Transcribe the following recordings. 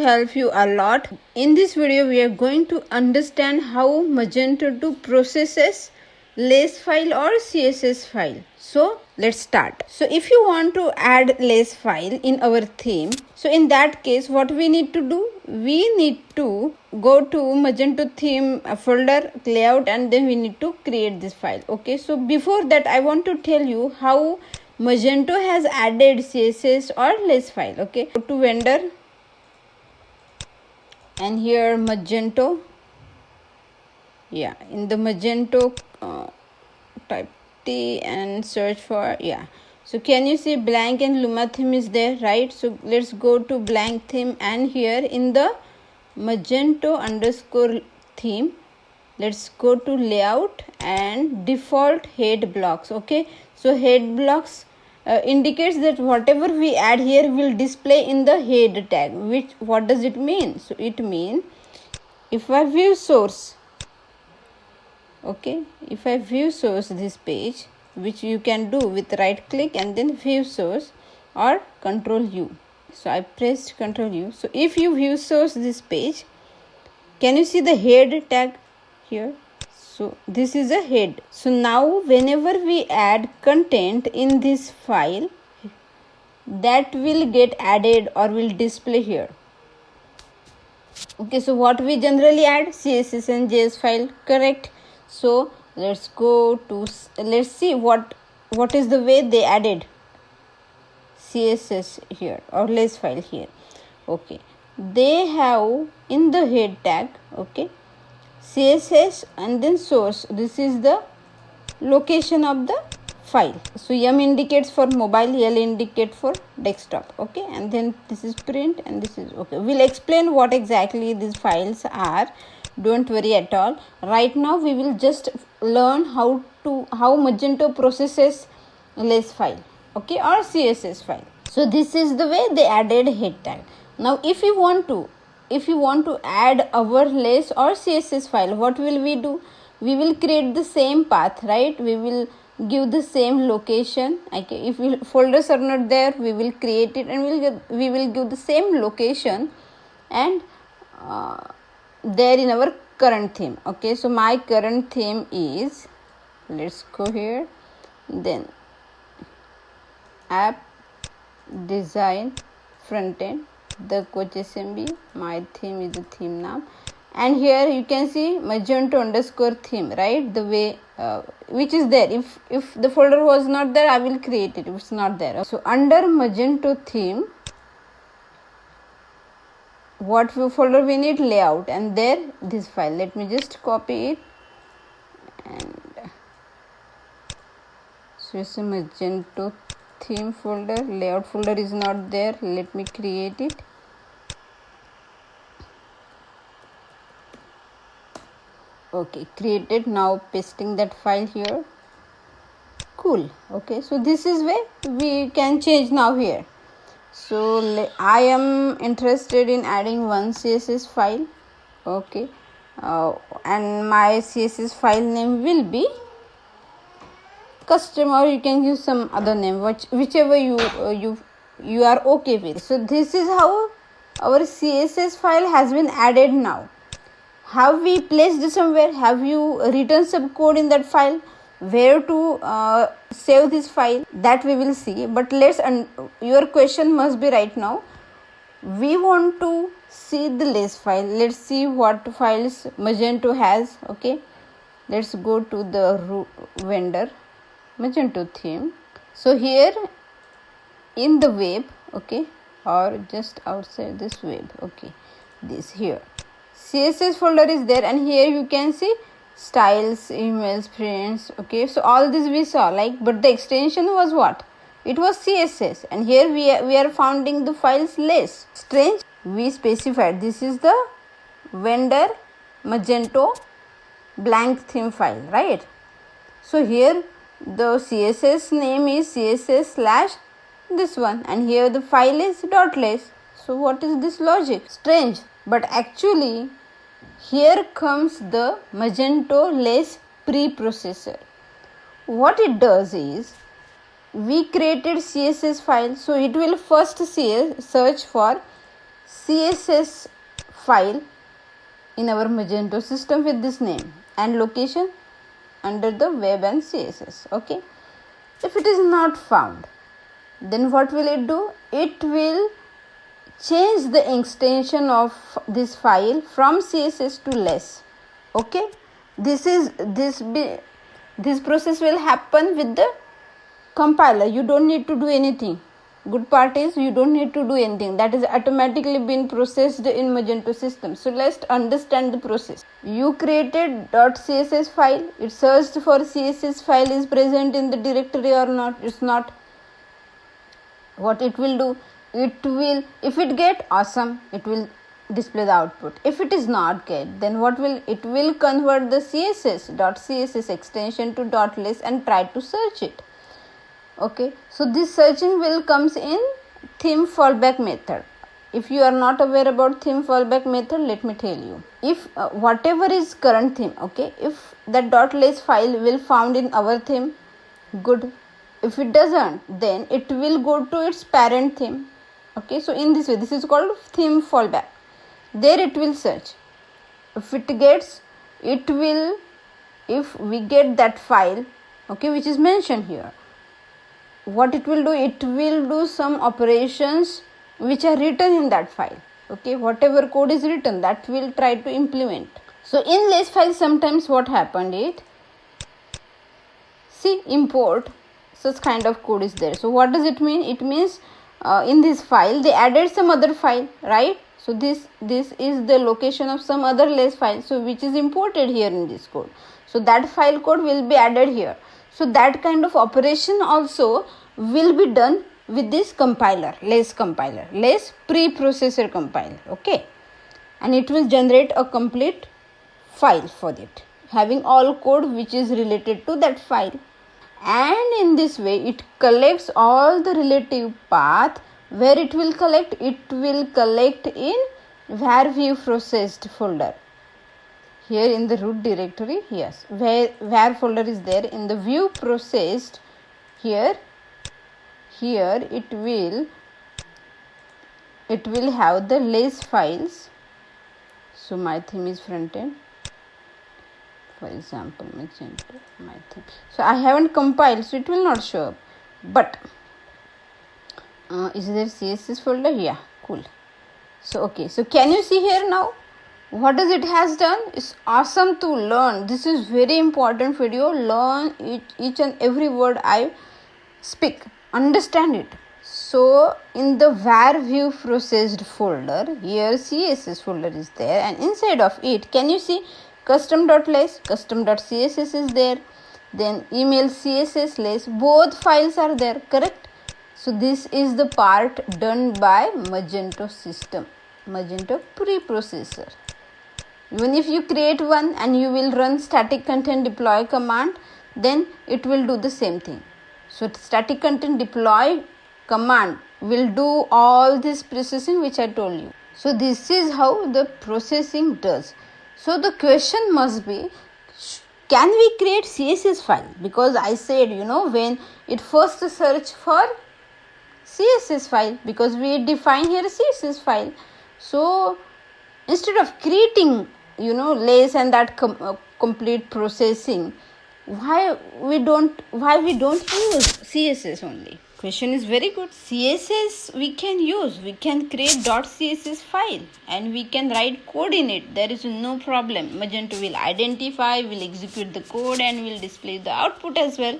help you a lot. In this video, we are going to understand how Magento 2 processes lace file or CSS file. So let's start. So if you want to add lace file in our theme, so in that case, what we need to do? We need to go to Magento theme folder, layout, and then we need to create this file. Okay, so before that, I want to tell you how Magento has added CSS or lace file. Okay, go to vendor and here Magento. Yeah, in the Magento type T and search for, yeah. So can you see blank and Luma theme is there, right? So let's go to blank theme, and here in the Magento underscore theme, let's go to layout and default head blocks. Okay, so head blocks indicates that whatever we add here will display in the head tag. What does it mean? So it means if I view source, okay, if I view source this page, which you can do with right click and then view source or control U. So I pressed control U. So if you view source this page, can you see the head tag here? So this is a head. So now whenever we add content in this file, that will get added or will display here. Okay, so what we generally add? CSS and JS file, correct? So let's go to, let's see what is the way they added CSS here or lace file here. Okay, they have in the head tag, okay, CSS and then source. This is the location of the file. So M indicates for mobile, L indicates for desktop. Okay, and then this is print and this is okay. We'll explain what exactly these files are. Don't worry at all. Right now we will just learn how Magento processes lace file, okay, or CSS file. So this is the way they added head tag. Now if you want to add our lace or CSS file, what will we do? We will create the same path, right? We will give the same location. Okay, if folders are not there, we will create it and we will give the same location and there in our current theme. Okay, so my current theme is, let's go here, then app design front end, the coach SMB. My theme is the theme name, and here you can see Magento underscore theme, right? The way which is there. If the folder was not there, I will create it if it's not there. So under Magento theme, what folder we need? Layout, and there this file. Let me just copy it, and so it's a Magento theme folder. Layout folder is not there. Let me create it. Okay, created. Now pasting that file here. Cool. Okay, so this is where we can change now here. So I am interested in adding one CSS file. Okay, and my CSS file name will be custom, or you can use some other name, whichever you are okay with. So this is how our CSS file has been added now. Have we placed it somewhere? Have you written some code in that file? Where to save this file? That we will see. But your question must be right now, we want to see the lace file. Let's see what files Magento has. Okay, let's go to the vendor Magento theme. So here in the web, okay, or just outside this web, okay, this here CSS folder is there, and here you can see styles, emails, prints. Okay, so all this we saw, like, but the extension was what? It was CSS, and here we are finding the files lace. Strange, we specified this is the vendor Magento blank theme file, right? So here the CSS name is CSS slash this one, and here the file is .lace. So what is this logic? Strange, but actually here comes the Magento lace preprocessor. What it does is, we created CSS file, so it will first search for CSS file in our Magento system with this name and location under the web and CSS. Okay, if it is not found, then what will it do? It will change the extension of this file from CSS to less. Okay, this process will happen with the compiler. You don't need to do anything. Good part is you don't need to do anything. That is automatically been processed in Magento system. So let's understand the process. You created .css file. It searched for CSS file is present in the directory or not. It's not. What it will do? It will, if it get, awesome, it will display the output. If it is not get, then what will it will convert the .css extension to .less and try to search it. Okay, so this searching will comes in theme fallback method. If you are not aware about theme fallback method, let me tell you. If whatever is current theme, okay, if that .less file will found in our theme, good. If it doesn't, then it will go to its parent theme. Okay, so in this way, this is called theme fallback. There it will search. If it gets, it will, if we get that file, okay, which is mentioned here, what it will do? It will do some operations which are written in that file. Okay, whatever code is written, that will try to implement. So in less file, sometimes what happened it, see, import, such kind of code is there. So what does it mean? It means in this file they added some other file, right? So this is the location of some other less file, so which is imported here in this code. So that file code will be added here. So that kind of operation also will be done with this compiler, less pre-processor compiler. Okay, and it will generate a complete file for it, having all code which is related to that file. And in this way it collects all the relative path. Where it will collect in var view processed folder. Here in the root directory, yes, where var folder is there in the view processed. Here it will have the less files. So my theme is front end, for example, Magento, my theme. So I haven't compiled, so it will not show up. But is there CSS folder? Yeah, cool. So okay, so can you see here now? What does it has done? It's awesome to learn. This is very important video. Learn each and every word I speak. Understand it. So in the var view processed folder, here CSS folder is there, and inside of it, can you see custom.less, custom.css is there, then email CSS less, both files are there, correct? So this is the part done by Magento system, Magento preprocessor. Even if you create one and you will run static content deploy command, then it will do the same thing. So static content deploy command will do all this processing which I told you. So this is how the processing does. So the question must be, can we create CSS file? Because I said, when it first search for CSS file, because we define here CSS file. So instead of creating less and that complete processing, why we don't use CSS only? Question is very good. CSS we can use, we can create .css file and we can write code in it. There is no problem. Magento will identify, will execute the code and will display the output as well.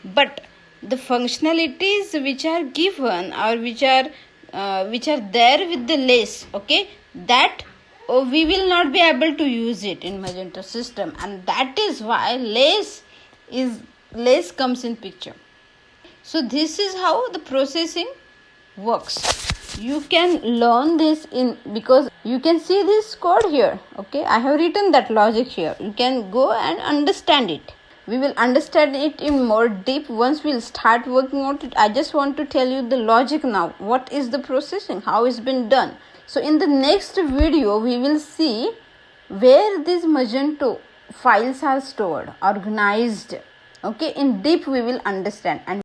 But the functionalities which are given or which are there with the less, okay, that we will not be able to use it in Magento system, and that is why less comes in picture. So this is how the processing works. You can learn this because you can see this code here. Okay, I have written that logic here. You can go and understand it. We will understand it in more deep once we'll start working on it. I just want to tell you the logic now. What is the processing? How it's been done? So in the next video, we will see where these Magento files are stored, organized. Okay, in deep we will understand. And